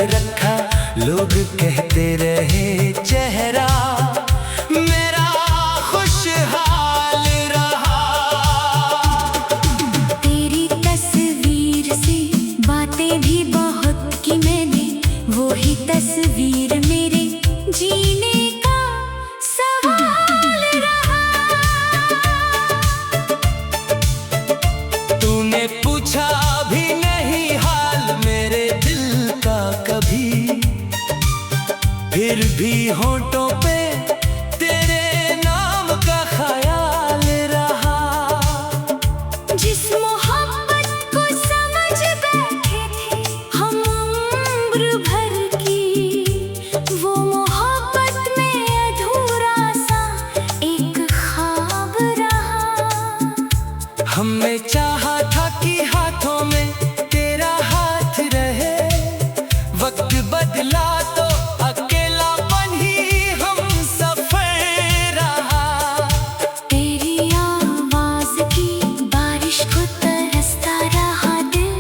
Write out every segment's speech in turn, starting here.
रखा, लोग कहते रहे चेहरा मेरा खुशहाल रहा। तेरी तस्वीर से बातें भी बहुत की मैंने, वो ही तस्वीर मेरे जीने का सवाल रहा। तूने पूछा भी नहीं हाल मेरे दिल का कभी, फिर भी होंठों पे तेरे नाम का ख्याल रहा। जिस मोहब्बत को समझ बैठे थे हम उम्र भर की, वो मोहब्बत में अधूरा सा एक ख्वाब रहा। हमने चाहा था कि हाथों में तेरा हाथ रहे, वक्त बदला तो अकेलापन ही हम सफर रहा। तेरी आवाज की बारिश को तरसता रहा दिल,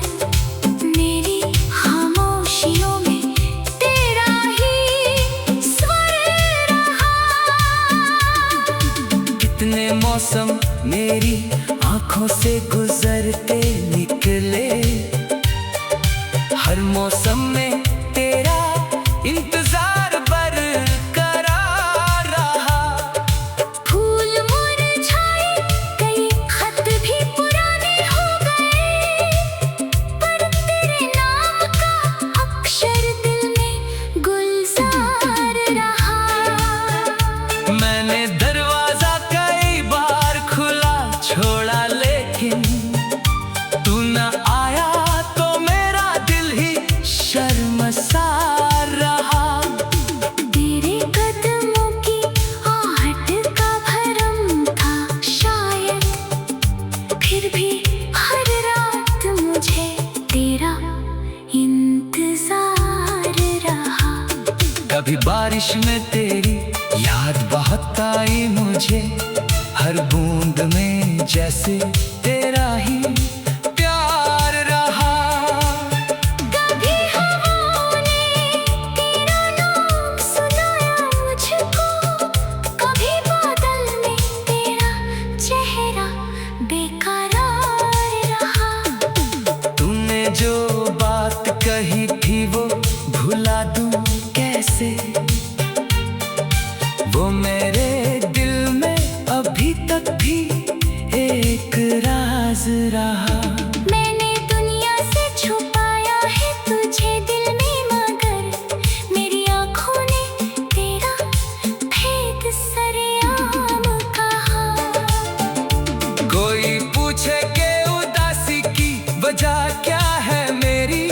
मेरी खामोशियों में तेरा ही स्वर रहा। कितने मौसम मेरी आंखों से गुजरते निकले, हर मौसम में तेरा इंतजार बरकरार रहा। फूल मुरझाए, कई खत भी पुराने हो गए, पर तेरे नाम का अक्षर दिल में गुलजार रहा। मैंने दरवाजा कई बार खुला छोड़ा, लेकिन तू न आया तो मेरा दिल ही शर्मसार रहा। तेरे कदमों की आहट का भरम था शायद, फिर भी हर रात मुझे तेरा इंतजार रहा। कभी बारिश में तेरी याद बहुत आई मुझे, हर बूंद में जैसे तेरा ही प्यार रहा। कभी हवाओं ने तेरा नाम सुनाया मुझको, कभी बादल में तेरा चेहरा बेकरार रहा। तूने जो बात कही थी वो भुला दूं कैसे, वो मेरे दिल में अभी तक भी एक राज रहा। मैंने दुनिया से छुपाया है तुझे दिल में, मगर मेरी आँखों ने तेरा भेद सरेआम कहा। कोई पूछे के उदासी की वजह क्या है मेरी,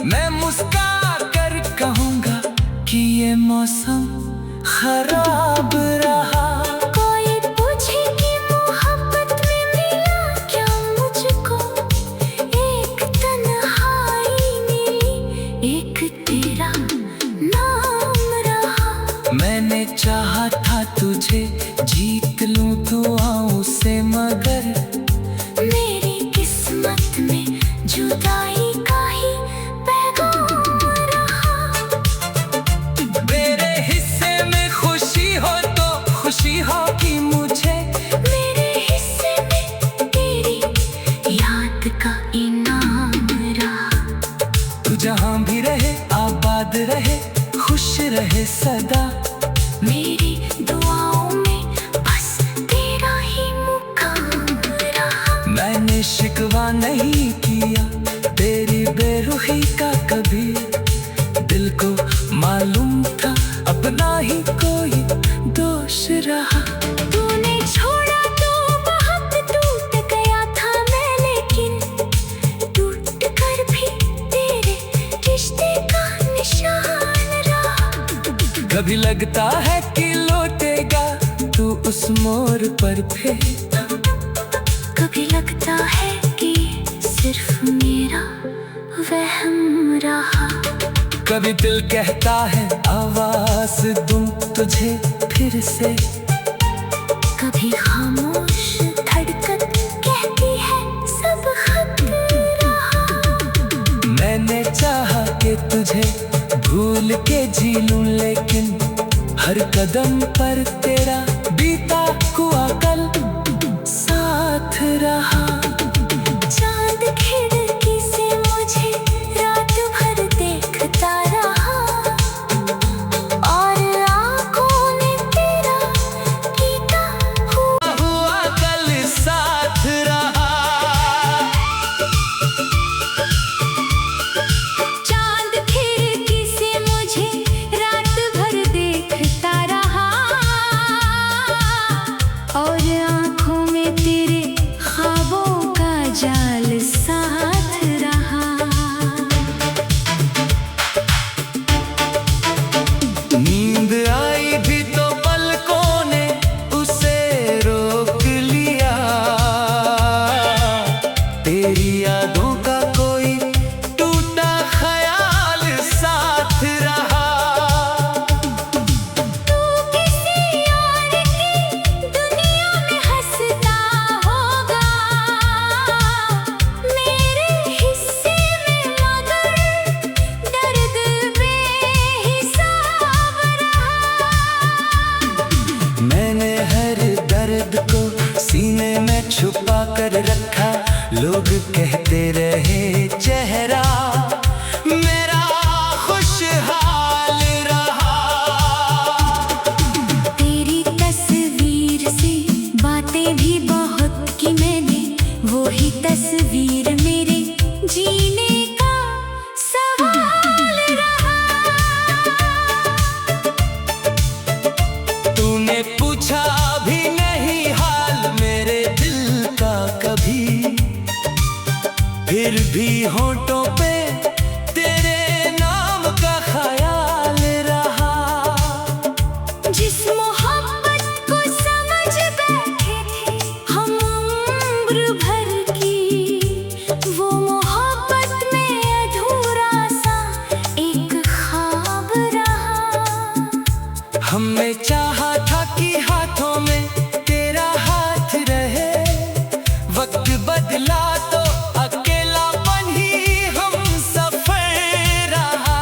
मैं मुस्कुरा कर कहूँगा कि ये मौसम खराब रहा। कोई पूछे कि मोहब्बत में मिला क्या मुझको, एक तन्हाई मिली, एक तेरा नाम रहा। मैंने चाहा था तुझे जीत लूं दुआओं से, मगर मेरी किस्मत में जुदाई का ही पैगाम रहा। मेरे हिस्से में खुशी हो तो खुशी होगी मुझे, मेरे हिस्से में तेरी याद का इनाम रहा। तू जहां भी रहे आबाद रहे, खुश रहे सदा। मेरी दुआओं में बस तेरा ही मुकाम रहा। मैंने शिकवा नहीं किया तेरी बेरुखी का कभी, दिल को मालूम था अपना ही कोई दोष रहा। तूने छोड़ा तो बहुत टूट गया था मैं, लेकिन टूट कर भी तेरे रिश्ते का निशान रहा। कभी लगता है कि लौटेगा तू उस मोड़ पर फिर, कभी लगता है कि सिर्फ मेरा वहम रहा। कभी दिल कहता है आवाज दूं तुझे फिर से, कभी खामोश धड़कन कहती है सब खत्म रहा। मैंने चाहा कि तुझे बोल के जी लूं, लेकिन हर कदम पर तेरा बीता हुआ कल साथ रहा। चांद खिड़की से मुझे रात भर देखता रहा, और आंखों ने तेरा बीता हुआ कल साथ रहा। चांद खिड़की से मुझे रात भर देखता रहा, और आंखों में तेरे ख्वाबों का जाल साथ रहा। नींद आई भी तो पलकों ने उसे रोक लिया, तेरी यादों का कोई टूटा ख्याल साथ रहा। तू किसी और की दुनिया में हंसता होगा, मेरे हिस्से में मगर दर्द बेहिसाब रहा। मैंने हर दर्द को सीने में छुपा कर रखा, लोग कहते रहे चेहरा मेरा खुशहाल रहा। तेरी तस्वीर से बातें भी बहुत की मैंने, वो ही तस्वीर मेरे जीने का सवाल रहा। तूने पूछा भी नहीं हाल मेरे दिल का कभी, फिर भी होठों पे तेरे नाम का ख्याल रहा। जिस मोहब्बत को समझ बैठे थे हम उम्र भर की, वो मोहब्बत में अधूरा सा एक ख्वाब रहा। हमने चाहा था कि हाथों में तेरा हाथ रहे, वक्त बदला तो अकेलापन ही हम सफर रहा।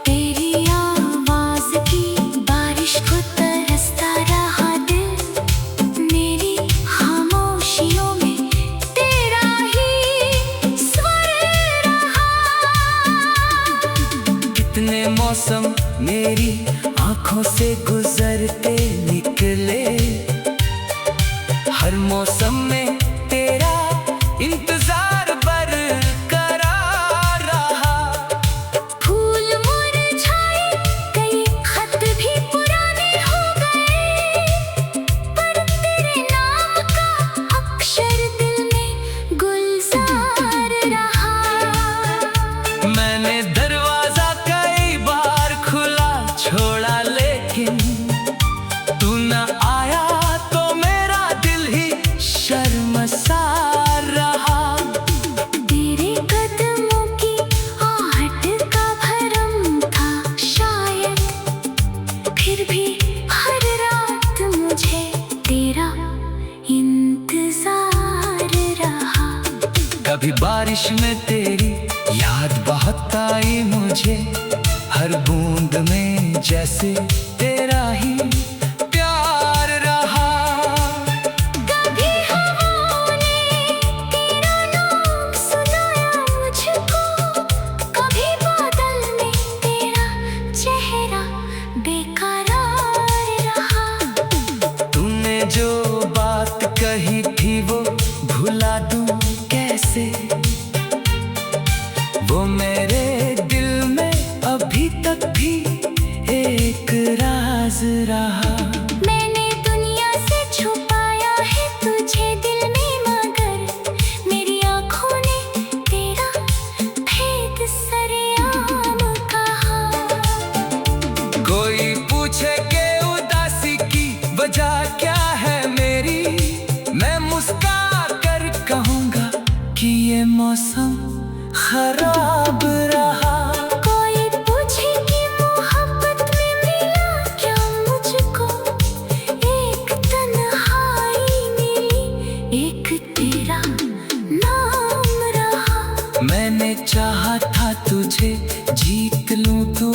तेरी आवाज की बारिश को तरसता रहा दिल, मेरी खामोशियों में तेरा ही स्वर रहा। कितने मौसम मेरी आंखों से गुजरते निकले, हर मौसम में तेरा इंतजार बरकरार रहा। फूल मुरझाए, कई खत भी पुराने हो गए, पर तेरे नाम का अक्षर दिल में गुलजार रहा। मैंने दरवाजा कई बार खुला छोड़ा, लेकिन तू न आया तो मेरा दिल ही शर्मसार रहा। तेरे कदमों की आहट का भरम था शायद, फिर भी हर रात मुझे तेरा इंतजार रहा। कभी बारिश में तेरी याद बहुत आई मुझे, हर बूंद में जैसे तेरा ही प्यार रहा। कभी हवाओं ने तेरा नाम सुनाया मुझको, कभी बादल में तेरा चेहरा बेकरार रहा। तूने जो बात कही थी वो भुला दूं कैसे, वो मेरे दिल में अभी तक भी एक राज रहा। मैंने दुनिया से छुपाया है तुझे दिल में, मगर मेरी आंखों ने तेरा भेद सरेआम कहा। कोई पूछे के उदासी की वजह क्या है मेरी, मैं मुस्कुरा कर कहूँगा कि ये मौसम खराब रहा। कोई पूछे कि मोहब्बत में मिला क्या मुझको, एक तन्हाई मिली, एक तेरा नाम रहा। मैंने चाहा था तुझे जीत लूं, तू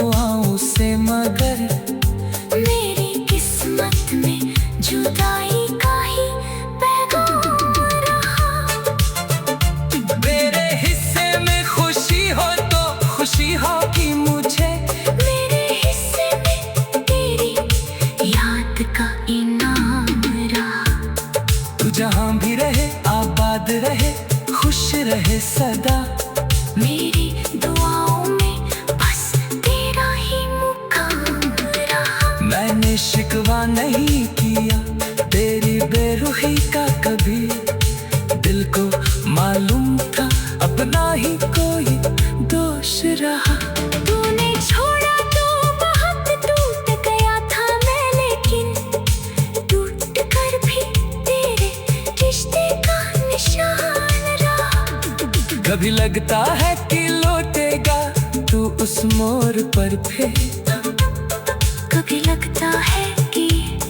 कभी लगता है कि लौटेगा तू उस मोड़ पर फिर, कभी लगता है कि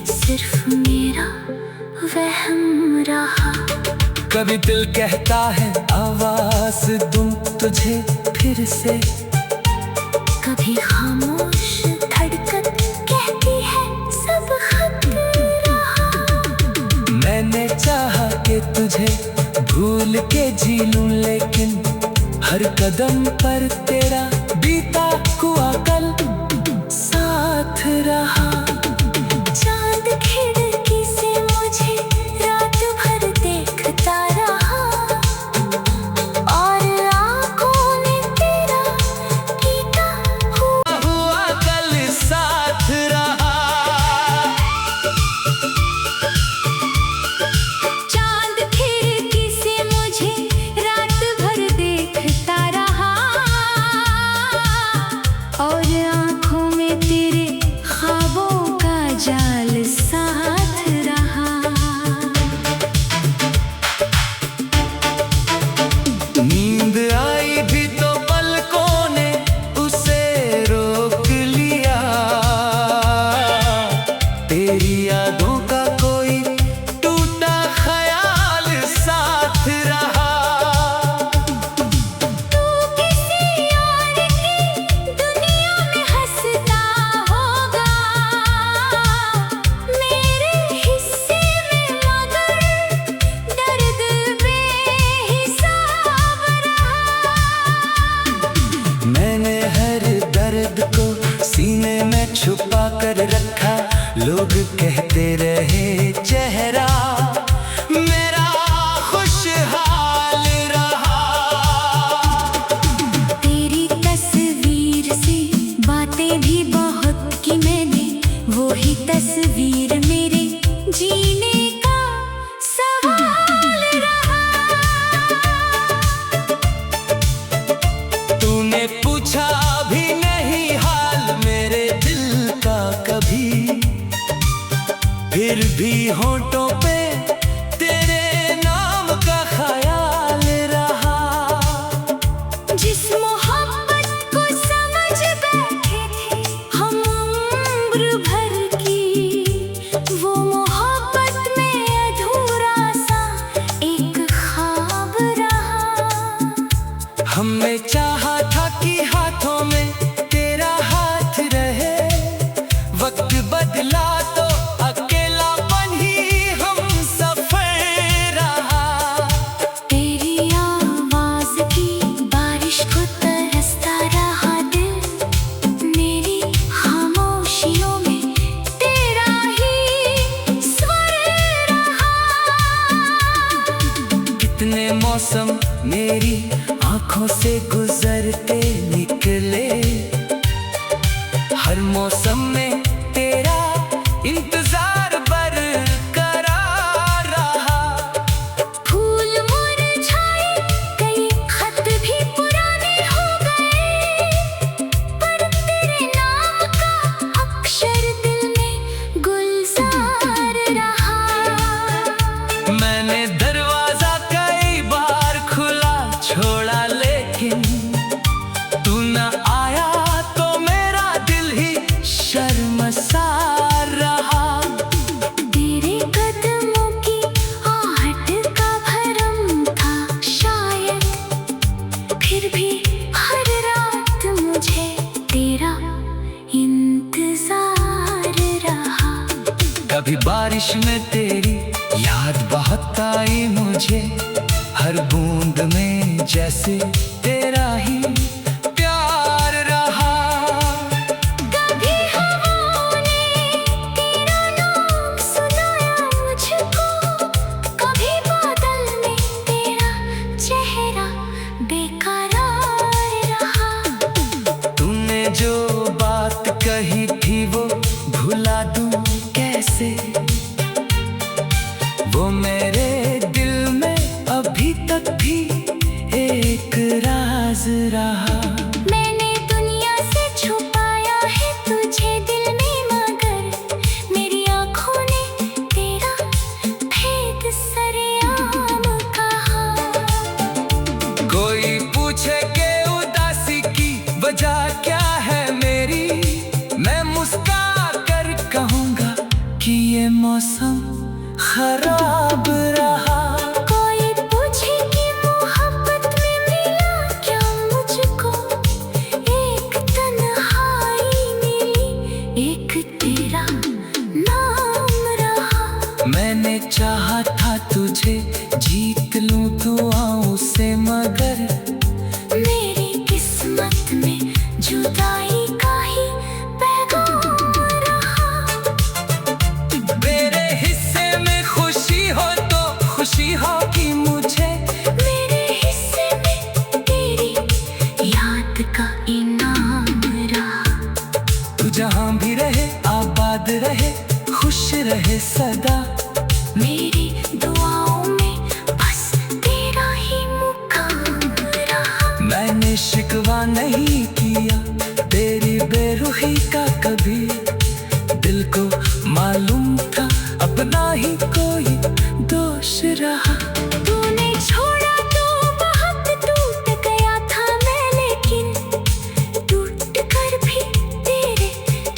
सिर्फ मेरा वहम रहा। कभी दिल कहता है आवाज दूं तुझे फिर से, कभी खामोश धड़कन कहती है सब खत रहा। मैंने चाहा कि तुझे भूल के जी लूं, लेकिन हर कदम पर तेरा बीता हुआ कल साथ रहा। चांद खिड़की से मुझे रात भर देखता रहा, और आंखों में तेरा बीता हुआ कल साथ रहा। चांद खिड़की से मुझे रात भर देखता रहा, और आंखों में तेरे ख्वाबों का जाल साथ रहा। नींद आई भी तो पलकों ने उसे रोक लिया, तेरी यादों का कोई टूटा ख्याल साथ रहा। तू किसी और की दुनिया में हंसता होगा, मेरे हिस्से में मगर दर्द बेहिसाब रहा। मैंने हर दर्द को सीने में छुपा कर रखा, लोग कहते रहे चेहरा मेरा खुशहाल रहा। तेरी तस्वीर से बातें भी बहुत की मैंने, वो ही तस्वीर मेरे जीने का सवाल रहा। तूने पूछा भी नहीं हाल मेरे दिल का कभी, फिर भी होंठों पे तेरे नाम का ख्याल रहा। जिस मोहब्बत को समझ बैठे थे हम उम्र भर की, वो मोहब्बत में अधूरा सा एक ख्वाब रहा। हमने चाहा था कि हाथों में तेरा हाथ रहे, वक्त बदला तो अकेलापन ही हम सफर रहा। तेरी आवाज की बारिश को तरसता रहा दिल, मेरी खामोशियों में तेरा ही स्वर रहा। कितने मौसम मेरी आंखों से गुजरते निकले, हर मौसम में तेरा इंतजार बरकरार रहा। फूल मुरझाए, कई खत भी पुराने हो गए, पर तेरे नाम का अक्षर दिल में गुलजार रहा। मैंने दरवाजा कई बार खुला छोड़ा, लेकिन तू न आया तो मेरा दिल ही शर्मसार रहा। तेरे कदमों की आहट का भरम था शायद, फिर भी हर रात मुझे तेरा इंतजार रहा। कभी बारिश में तेरी याद बहुत आई मुझे, हर बूंद में जैसे तेरा ही प्यार रहा। कभी हवाओं ने तेरा नाम सुनाया मुझको, कभी बादल में तेरा चेहरा बेकरार रहा। तूने जो बात कही थी वो भुला दूं कैसे, वो मेरे दिल में अभी तक भी एक राज रहा। मैंने दुनिया से छुपाया है तुझे दिल में, मगर मेरी आँखों ने तेरा भेद सरेआम कहा। कोई जुदाई का ही पैगाम रहा। मेरे हिस्से में खुशी हो तो खुशी होगी मुझे, मेरे हिस्से में तेरी याद का इनाम रहा। तू जहाँ भी रहे आबाद रहे, खुश रहे सदा। मेरी दुआओं में बस तेरा ही मुकाम रहा। मैंने शिकवा नहीं किया तेरी बेरुखी का कभी, दिल को मालूम था अपना ही कोई दोष रहा। तूने छोड़ा तो बहुत टूट गया था मैं, लेकिन टूट कर भी तेरे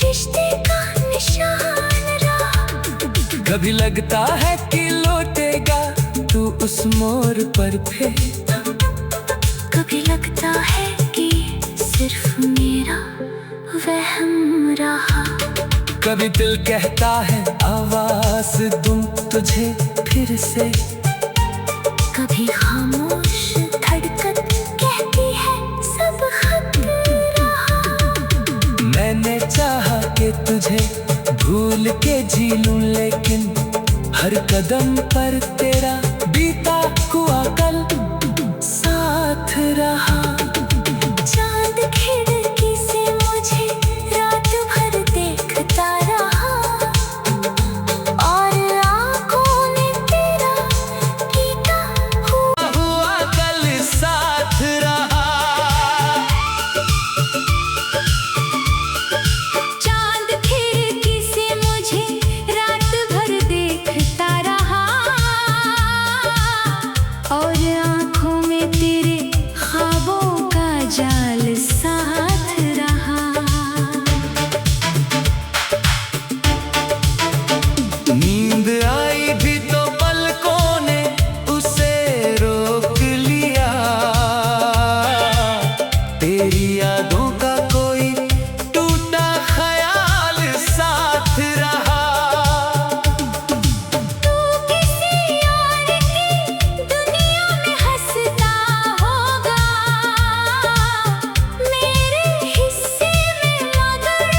रिश्ते का निशान रहा। कभी लगता है कि लौटेगा तू उस मोड़ पर फिर, कभी लगता है कि सिर्फ मेरा वहम रहा। कभी दिल कहता है आवाज दूं तुझे फिर से, कभी खामोश धड़कन कहती है सब खत रहा। मैंने चाहा कि तुझे भूल के जी लूं, लेकिन हर कदम पर तेरा बीता हुआ कल साथ रहा। चांद खिड़की से मुझे रात भर देखता रहा, और आंखों ने तेरा बीता हुआ कल साथ रहा। चांद खिड़की से मुझे रात भर देखता रहा, और आंखों में तेरे ख्वाबों का जाल साथ रहा। नींद आई भी तो पलकों ने उसे रोक लिया, तेरी यादों का कोई टूटा ख्याल साथ रहा। तू किसी और की दुनिया में हंसता होगा, मेरे हिस्से में मगर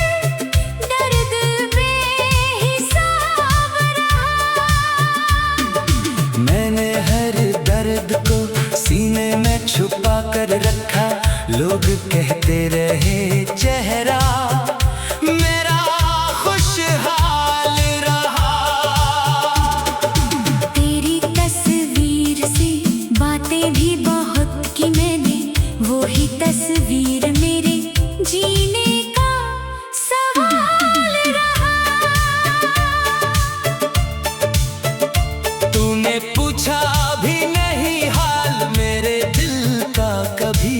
दर्द बेहिसाब रहा। मैंने हर दर्द को सीने में छुपा कर रखा, लोग कहते रहे चेहरा मेरा खुशहाल रहा। तेरी तस्वीर से बातें भी बहुत की मैंने, वो ही तस्वीर मेरे जीने का सवाल रहा। तूने पूछा भी नहीं हाल मेरे दिल का कभी,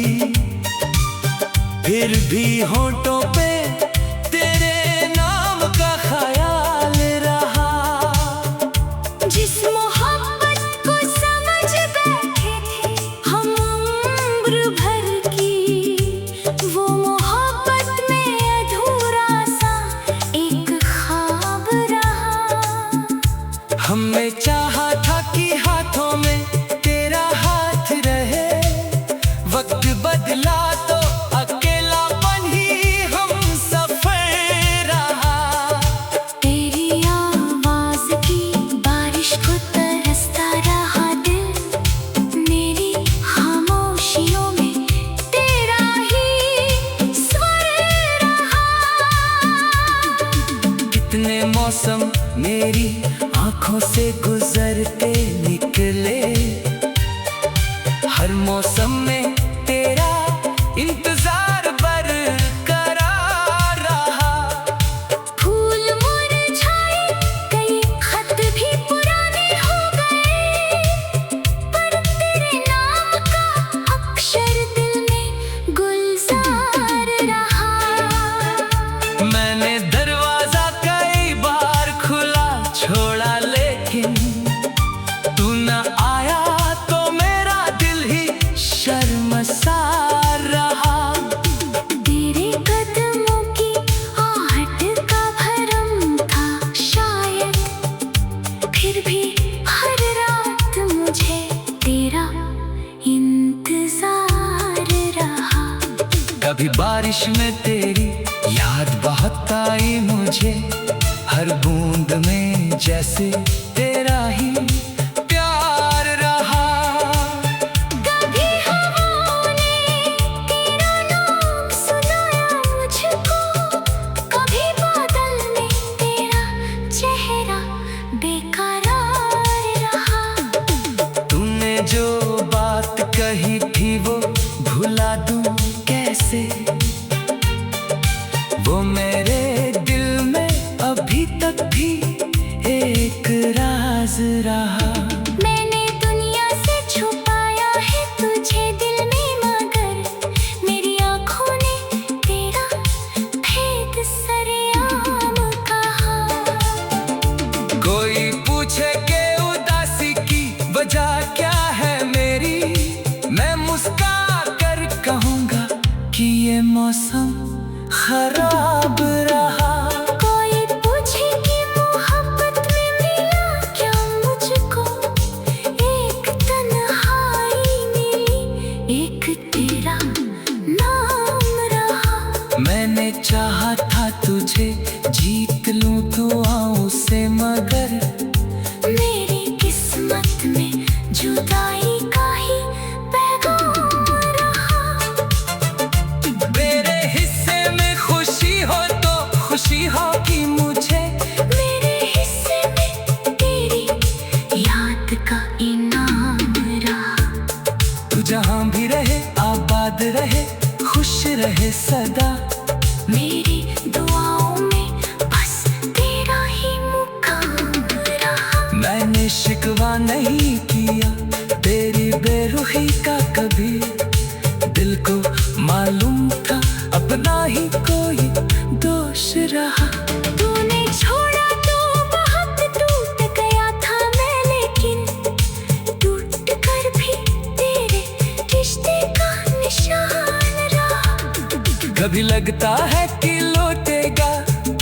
फिर भी होंठों पे तेरे नाम का ख्याल रहा। जिस मोहब्बत को समझ बैठे थे हम उम्र भर की, वो मोहब्बत में अधूरा सा एक ख्वाब रहा। हमने चाहा था कि हाथों में तेरा हाथ रहे, वक्त बदला तो अकेलापन ही हम सफर रहा। तेरी आवाज की बारिश को तरसता रहा दिल, मेरी खामोशियों में तेरा ही स्वर रहा। कितने मौसम मेरी आंखों से गुजरते निकले, हर मौसम में तेरा इंतजार बरकरार रहा। फूल मुरझाए, कई खत भी पुराने हो गए, पर तेरे नाम का अक्षर दिल में गुलजार रहा। मैंने दरवाजा कई बार खुला छोड़ा, लेकिन तू न आया तो मेरा दिल ही शर्मसार रहा। कभी बारिश में तेरी याद बहुत आई मुझे, हर बूंद में जैसे तेरा ही प्यार रहा। कभी हवाओं ने तेरा नाम सुनाया मुझको, कभी बादल में तेरा चेहरा बेकरार रहा। तूने जो बात कही थी वो भुला दूं कैसे, वो मेरे दिल में अभी तक भी एक राज रहा। मैंने दुनिया से छुपाया है तुझे दिल में, मगर मेरी आँखों ने तेरा भेद सरेआम कहा। कोई पूछे के उदासी की वजह क्या है मेरी, मैं मुस्कुरा कर कहूँगा कि ये मौसम खराब रहा। कोई पूछे कि मोहब्बत में मिला क्या मुझको, एक तन्हाई मिली, एक तेरा नाम रहा। मैंने चाहा था तुझे जीत लूं दुआओं से, मगर मेरी किस्मत में जुदाई का ही पैगाम रहा। मेरे हिस्से में खुशी हो तो खुशी होगी मुझे, मेरे हिस्से में तेरी याद का इनाम रहा। तू जहां भी रहे आबाद रहे, खुश रहे सदा। मेरी दुआओं में बस तेरा ही मुकाम रहा। मैंने शिकवा नहीं किया तेरी बेरुखी का कभी, दिल को मालूम था अपना ही कोई दोष रहा। तूने छोड़ा तो बहुत टूट गया था मैं, लेकिन टूट कर भी तेरे रिश्ते का निशान रहा। कभी लगता है कि लौटेगा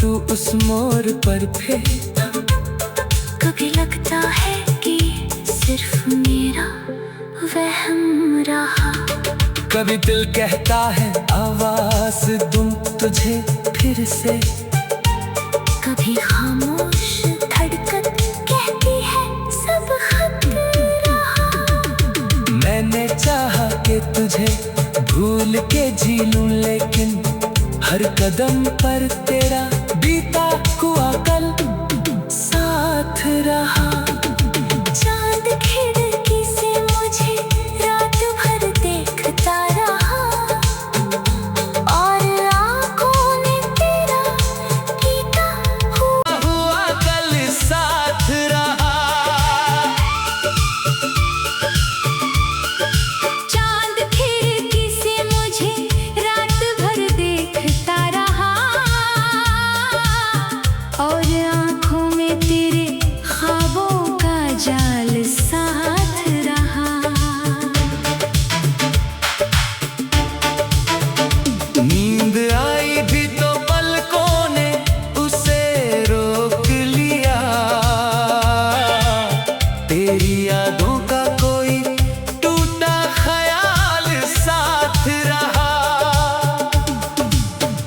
तू उस मोड़ पर फिर, कभी लगता है कि सिर्फ मेरा वहम रहा। कभी दिल कहता है आवाज दूं तुझे फिर से, कभी खामोश धड़कन कहती है सब खत रहा। मैंने चाहा कि तुझे भूल के जी लूं, लेकिन हर कदम पर तेरा बीता हुआ कल साथ रहा। चांद खिड़की से मुझे रात भर देखता रहा, और आँखों ने तेरा पीता हुआ कल साथ रहा। चांद खिड़की से मुझे रात भर देखता रहा, और आँखों में तेरे ख्वाबों का जाल साथ रहा। नींद आई भी तो पलकों ने उसे रोक लिया, तेरी यादों का कोई टूटा ख्याल साथ रहा।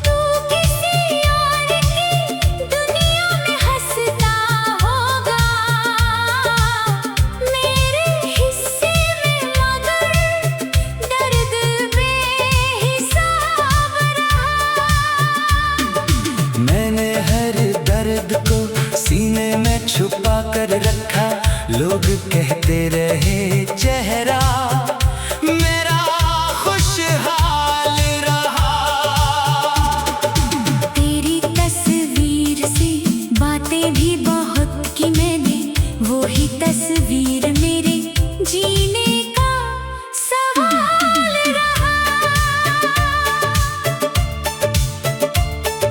तू किसी और की दुनिया में हंसता होगा, मेरे हिस्से में मगर दर्द बेहिसाब रहा। मैंने हर दर्द को सीने में छुपा कर रखा, लोग कहते रहे चेहरा मेरा खुशहाल रहा। तेरी तस्वीर से बातें भी बहुत की मैंने, वो ही तस्वीर मेरे जीने का सवाल रहा।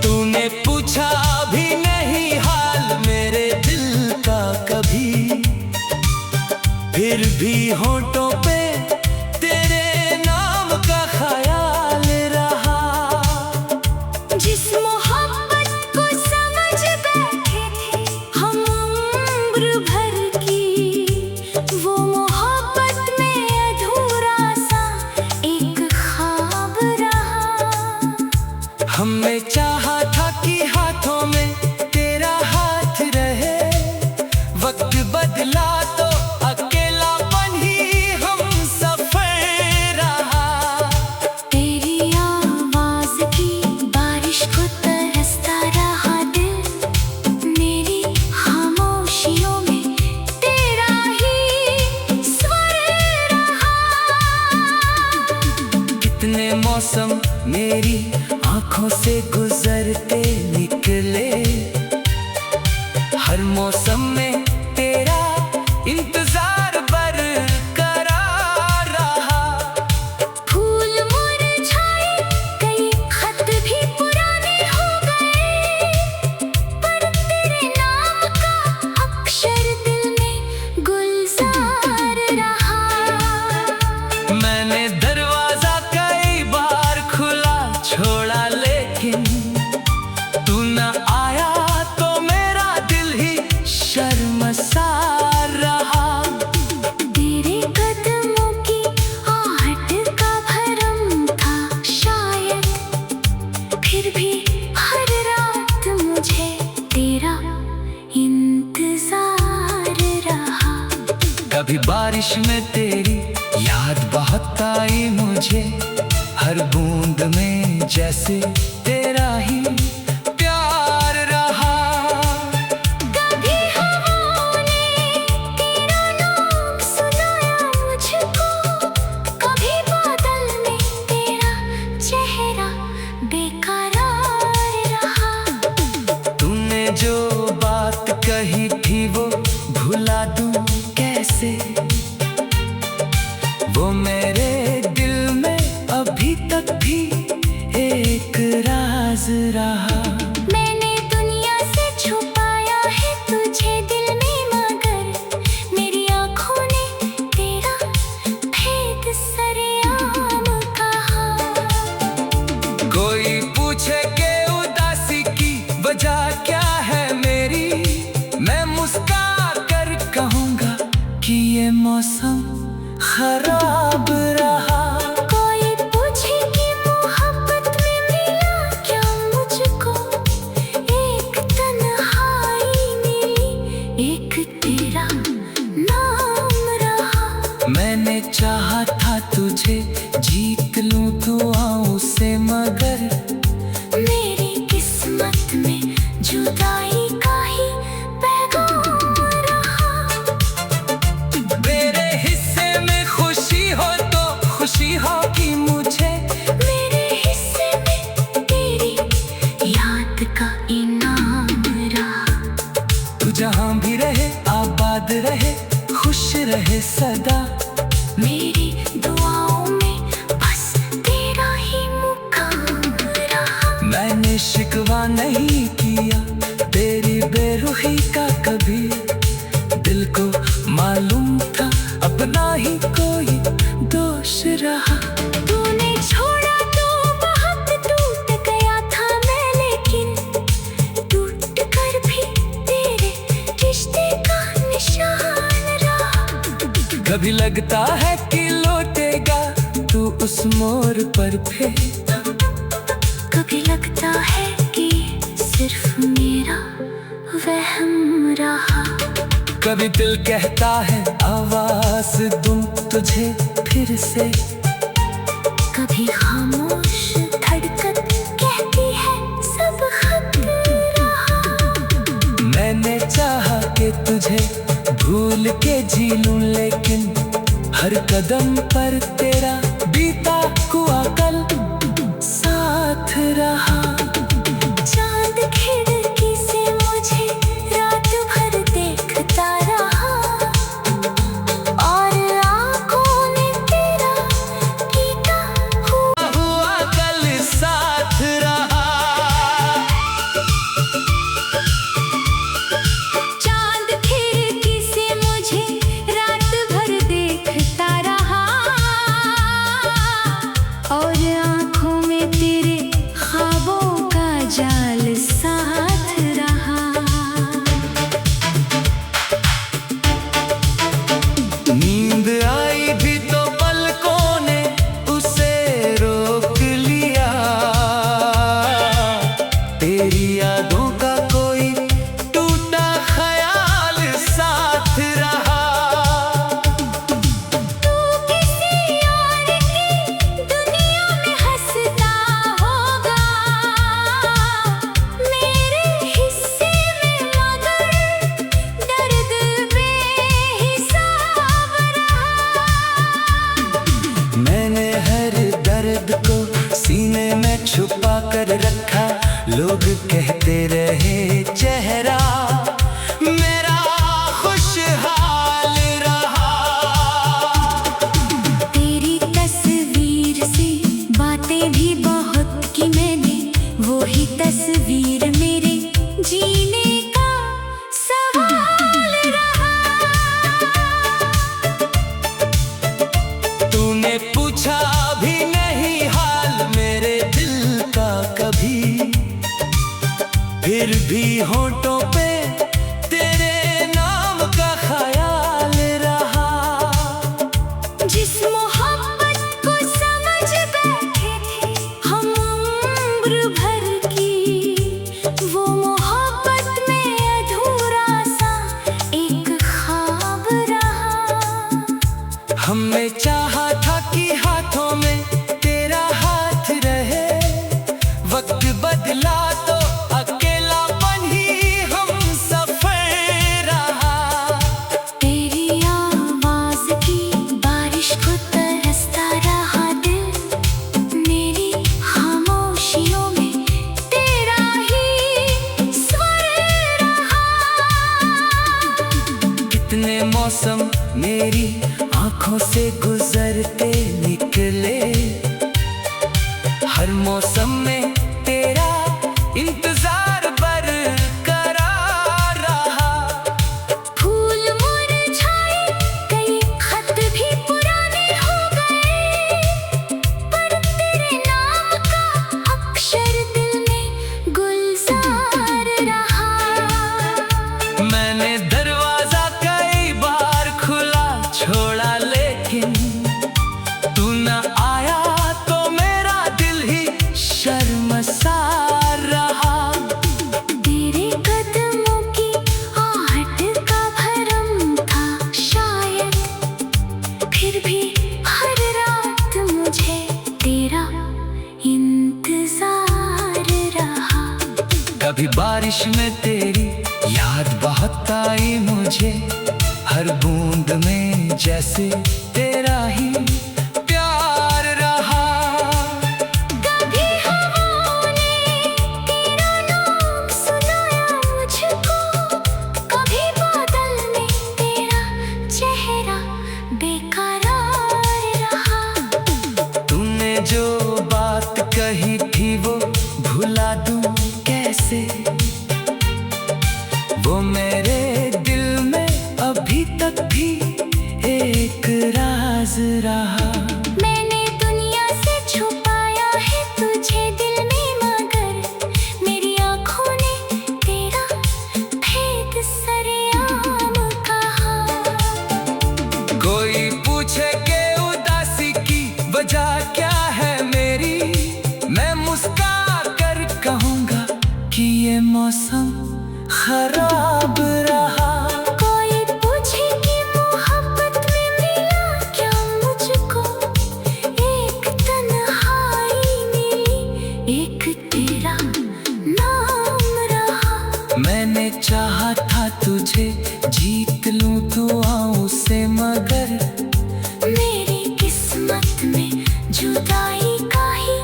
तूने पूछा भी नहीं हाल मेरे दिल का कभी, फिर भी होठों हमने चाहा था कि हाथों में तेरा हाथ रहे, वक्त बदला तो अकेलापन ही हम सफर रहा। तेरी आवाज की बारिश को तरसता रहा दिल, मेरी खामोशियों में तेरा ही स्वर रहा। कितने मौसम मेरी आँखों से गुजरते निकले, हर मौसम में तेरा इंतजार बरकरार रहा। फूल मुरझाए, कई खत भी पुराने हो गए, पर तेरे नाम का अक्षर दिल में गुलजार रहा। मैंने दरवाजा कई बार खुला छोड़ा, लेकिन तू न आया तो मेरा दिल ही शर्मसार रहा। तेरे कदमों की आहट का भरम था शायद, फिर भी हर रात मुझे तेरा इंतजार रहा। कभी बारिश में तेरी याद बहुत आई मुझे, हर बूंद में जैसे तेरा ही प्यार रहा। कभी हवाओं ने तेरा नाम सुनाया मुझको, कभी बादल में तेरा चेहरा बेकरार रहा। तूने जो बात कही थी वो भुला दूं कैसे, वो मेरे दिल में अभी तक भी एक राज रहा। मैंने दुनिया से छुपाया है तुझे दिल में, मगर मेरी आँखों ने तेरा भेद सरेआम कहा। कोई पूछे कि उदासी की वजह क्या है मेरी, मैं मुस्कुरा कर कहूँगा कि ये मौसम खराब रहा। कोई पूछे कि मोहब्बत में मिला क्या मुझको, एक तन्हाई मिली, एक तेरा नाम रहा। मैंने चाहा था तुझे जीत लूं दुआओं से, मगर मेरी किस्मत में जुदाई का ही पैगाम रहा। मेरे हिस्से में खुशी हो तो खुशी हो कि मुझे, मेरे हिस्से में तेरी याद का इनाम रहा। तू जहाँ भी रहे आबाद रहे, खुश रहे सदा। मेरी दुआओं में बस तेरा ही मुकाम रहा। मैंने शिकवा नहीं किया तेरी बेरुखी का कभी, दिल को मालूम था अपना ही कोई दोष रहा। तूने छोड़ा तो बहुत टूट गया था मैं, लेकिन टूट कर भी तेरे रिश्ते का निशान रहा। कभी लगता है कि लौटेगा तू उस मोड़ पर फिर, कभी लगता है कि सिर्फ मेरा वहम रहा। कभी दिल कहता है आवाज दूं तुझे फिर से, कभी खामोश धड़कन कहती है सब खत्म रहा। मैंने चाहा कि तुझे भूल के जी लूं, लेकिन हर कदम पर तेरा बीता हुआ कल साथ रहा। चांद खिड़की से मुझे रात भर देखता रहा, और आँखों ने तेरा पीता हुआ कल साथ रहा। चांद खिड़की से मुझे रात भर देखता रहा, कर रखा, लोग कहते रहे चेहरा मेरा खुशहाल रहा। तेरी तस्वीर से बातें भी बहुत की मैंने, वो ही तस्वीर मेरे जीने का सवाल रहा। तूने पूछा भी नहीं हाल मेरे दिल का कभी, फिर भी होंठों पे तेरे नाम का ख्याल रहा। जिस मोहब्बत को समझ बैठे थे हम उम्र भर की, वो मोहब्बत में अधूरा सा एक ख्वाब रहा। हमने चाहा था कि हाथों में तेरा हाथ रहे, वक्त बदला तो अकेलापन ही हम सफर रहा। तेरी आवाज की बारिश को तरसता रहा दिल, मेरी खामोशियों में तेरा ही स्वर रहा। कितने मौसम मेरी आंखों से गुजरते निकले, हर मौसम में तेरा इंतजार बरकरार रहा। फूल मुरझाए कई, खत भी पुराने हो गए, पर तेरे नाम का अक्षर दिल में गुलजार रहा। मैंने दरवाजा कई बार खुला छोड़ा, लेकिन तू न आया तो मेरा दिल ही शर्मसार रहा। तेरे कदमों की आहट का भरम था शायद, फिर भी हर रात मुझे तेरा इंतजार रहा। कभी बारिश में तेरी याद बहुत आई मुझे, हर बूंद में जैसे तेरा ही प्यार रहा। कभी हवाओं ने तेरा नाम सुनाया मुझको, कभी बादल में तेरा चेहरा बेकरार रहा। तूने जो बात कही थी वो भुला दूं कैसे, वो मेरे दिल में अभी तक भी एक राज रहा। मैंने दुनिया से छुपाया है तुझे दिल में, मगर मेरी आँखों ने तेरा भेद सरेआम कहा। कोई पूछे के उदासी की वजह क्या है मेरी, मैं मुस्कुरा कर कहूँगा कि ये मौसम खराब रहा। कोई पूछे कि मोहब्बत में मिला क्या मुझको, एक तन्हाई मिली, एक तेरा नाम रहा। मैंने चाहा था तुझे जीत लूं दुआओं से, मगर मेरी किस्मत में जुदाई का ही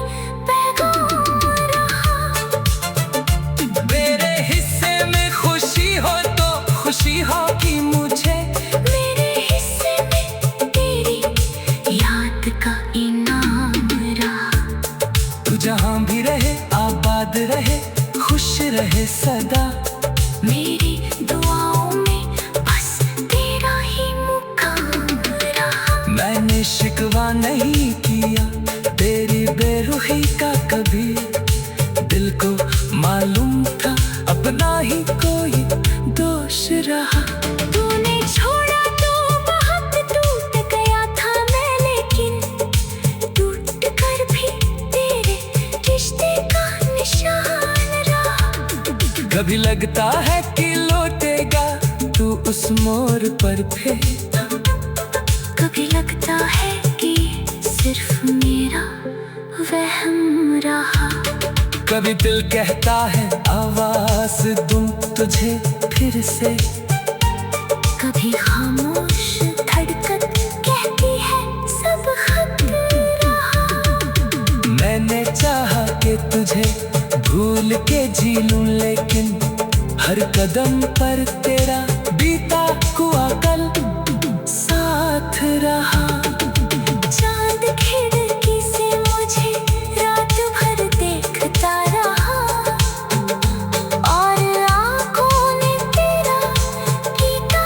पैगाम रहा। मेरे हिस्से में खुशी हो तो खुशी हो कि मुझे, मेरे हिस्से में तेरी याद का इनाम रहा। तू जहां भी रहे आबाद रहे, खुश रहे सदा। मेरी दुआओं में बस तेरा ही मुकाम रहा। मैंने शिकवा नहीं किया तेरी बेरुखी का कभी, दिल को मालूम था अपना ही कोई दोष रहा। तूने छोड़ा तो बहुत टूट गया था मैं, लेकिन टूट कर भी तेरे रिश्ते का निशान रहा। कभी लगता है कि लौटेगा तू उस मोड़ पर फिर, कभी लगता है कि सिर्फ मेरा वहम रहा। कभी दिल कहता है आवाज दूं तुझे फिर से, कभी खामोश धड़कन कहती है सब खत्म रहा। मैंने चाहा कि के तुझे भूल के जी लूं, लेकिन हर कदम पर तेरा बीता हुआ कल साथ रहा। चांद खिड़की से मुझे रात भर देखता रहा, और आंखों ने तेरा बीता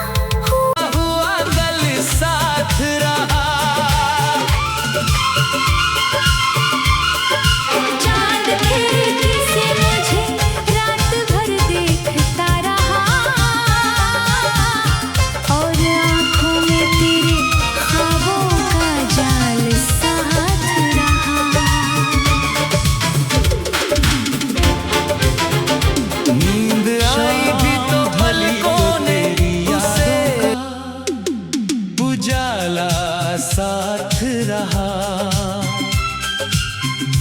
हुआ कल साथ रहा। चांद खिड़की से मुझे रात भर देखता रहा, और आंखों में तेरे ख्वाबों का जाल साथ रहा। नींद आई भी तो पलकों ने उसे उजाला साथ रहा।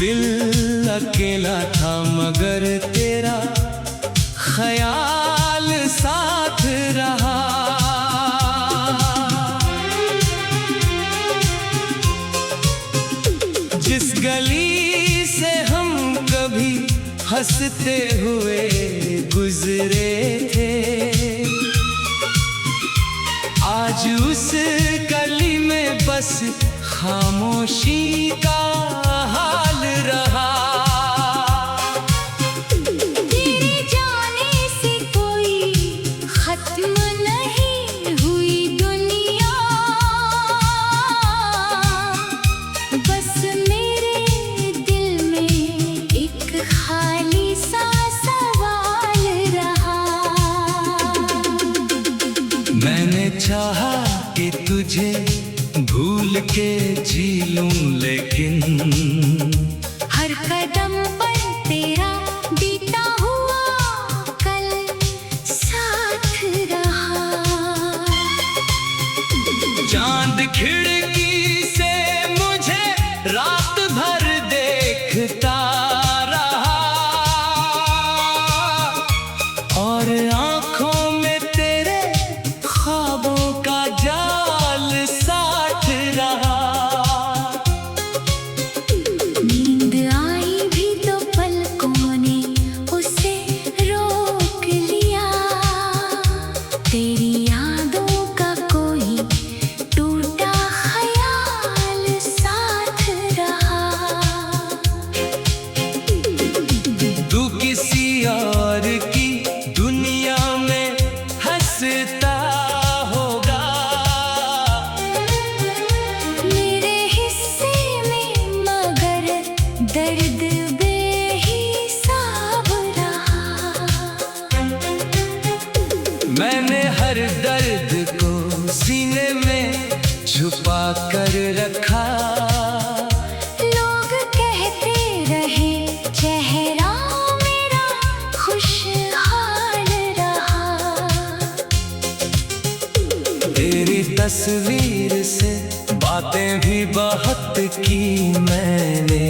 दिल अकेला था मगर तेरा ख्याल साथ रहा। जिस गली से हम कभी हंसते हुए गुजरे थे, आज उस गली में बस खामोशी का हाल रहा। तेरे जाने से कोई खत्म नहीं हुई दुनिया, बस मेरे दिल में एक खाली सा सवाल रहा। मैंने चाहा कि तुझे भूल के जी लूं, लेकिन हर कदम पर तेरा बीता हुआ कल साथ रहा। चांद खिड़की से मुझे रात भर देखता रहा, और आंखों में तेरे ख्वाबों का जाल साथ रहा। नींद आई भी तो पलकों ने उसे रोक लिया, तेरी यादों का कोई टूटा ख्याल साथ रहा। तू किसी और की दुनिया में हंसता होगा, मेरे हिस्से में मगर दर्द बेहिसाब रहा। मैंने हर दर्द को सीने में छुपा कर रखा। लोग कहते रहे चेहरा मेरा खुशहाल रहा। तेरी तस्वीर से बातें भी बहुत की मैंने,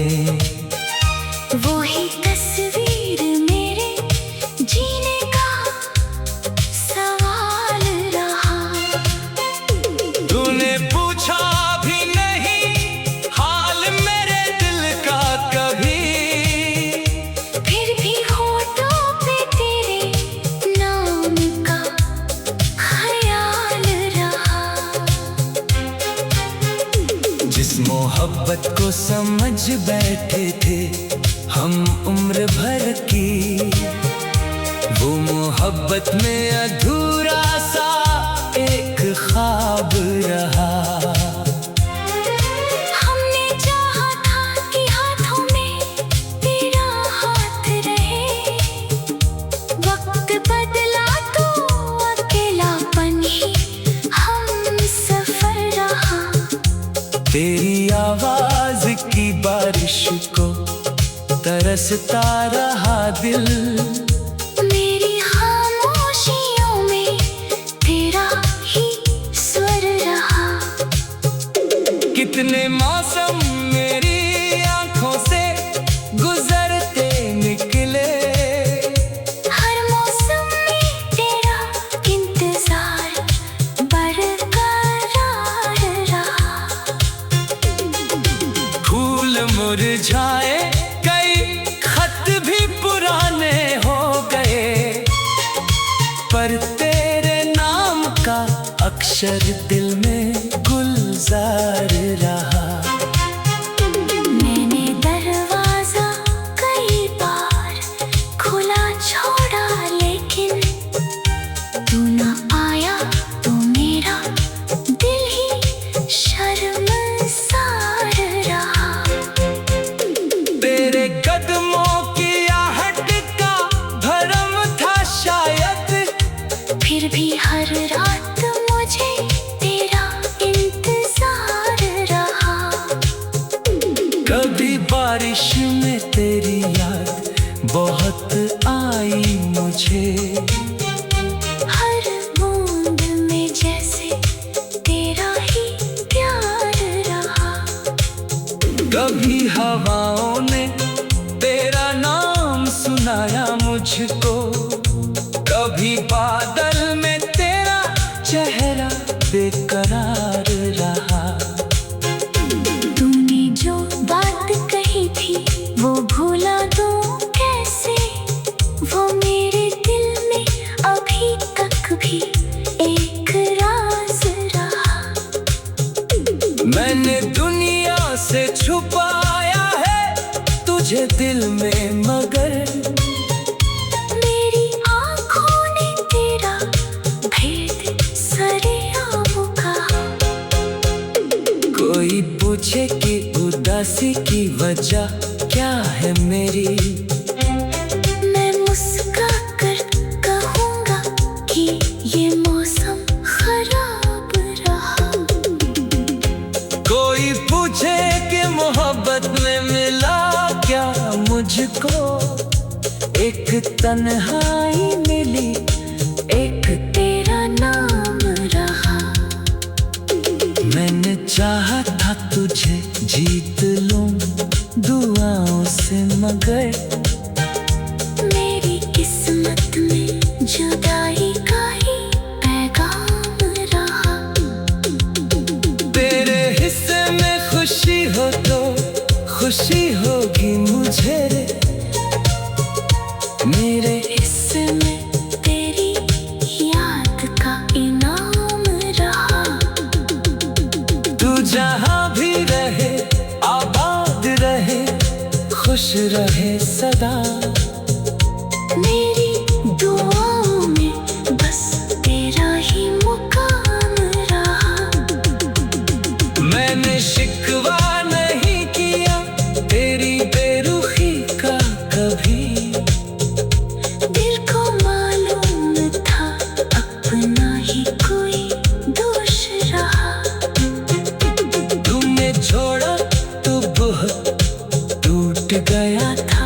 वही तस्वीर मेरे जीने का सवाल रहा। तूने पूछा भी नहीं हाल मेरे दिल का कभी, फिर भी होठों पे तेरे नाम का ख्याल रहा। जिस मोहब्बत को समझ बैठे थे हम उम्र भर की, वो मोहब्बत में अधूरा सा एक ख्वाब रहा। हमने चाहा था कि हाथों में तेरा हाथ रहे, वक्त बदला तो अकेलापन ही हम सफर रहा। तेरी आवाज की बारिश को तरसता रहा दिल, मेरी खामोशियों में तेरा ही स्वर रहा। कितने मौसम मेरी आंखों से गुजरते निकले, हर मौसम में तेरा इंतजार बरकरार रहा। फूल मुरझाए कई अक्षर दिल में गुलजार रहा। मैंने दरवाजा कई बार खुला छोड़ा, लेकिन तू न आया तो मेरा दिल ही शर्मसार रहा। तेरे कदमों की आहट का भरम था शायद, फिर भी हर रात मुझे तेरा इंतजार रहा। कभी बारिश में तेरी याद बहुत आई मुझे, हर बूंद में जैसे तेरा ही प्यार रहा। कभी हवाओं ने तेरा नाम सुनाया मुझको, कभी बादल में तेरा चेहरा बेकरार रहा। तूने जो बात कही थी वो भूला दूं कैसे, वो मेरे दिल में अभी तक भी एक राज रहा। मैंने दुनिया से छुपाया है तुझे दिल में, मगर मेरी आँखों ने तेरा भेद सरेआम कहा। कोई पूछे कि उदासी की वजह क्या है मेरी, मैं मुस्कुरा कर कहूँगा कि ये मौसम खराब रहा। कोई पूछे कि मोहब्बत में मिला क्या मुझको, एक तन्हाई मिली, एक तेरा नाम रहा। मैंने चाहा था तुझे जीत लूं दुआओं से, मगर मेरी किस्मत में जुदाई का ही पैगाम रहा। तेरे हिस्से में खुशी हो तो खुशी होगी मुझे, मेरे हिस्से में तेरी याद का इनाम रहा। तू जहां भी रहे आबाद रहे, खुश रहे सदा। मेरी दुआओं में बस तेरा ही मुकाम रहा। मैंने शिकवा नहीं किया तेरी बेरुखी का कभी, दिल को मालूम था अपना ही कोई दोष रहा। तुमने छोड़ा तो बहुत टूट गया था।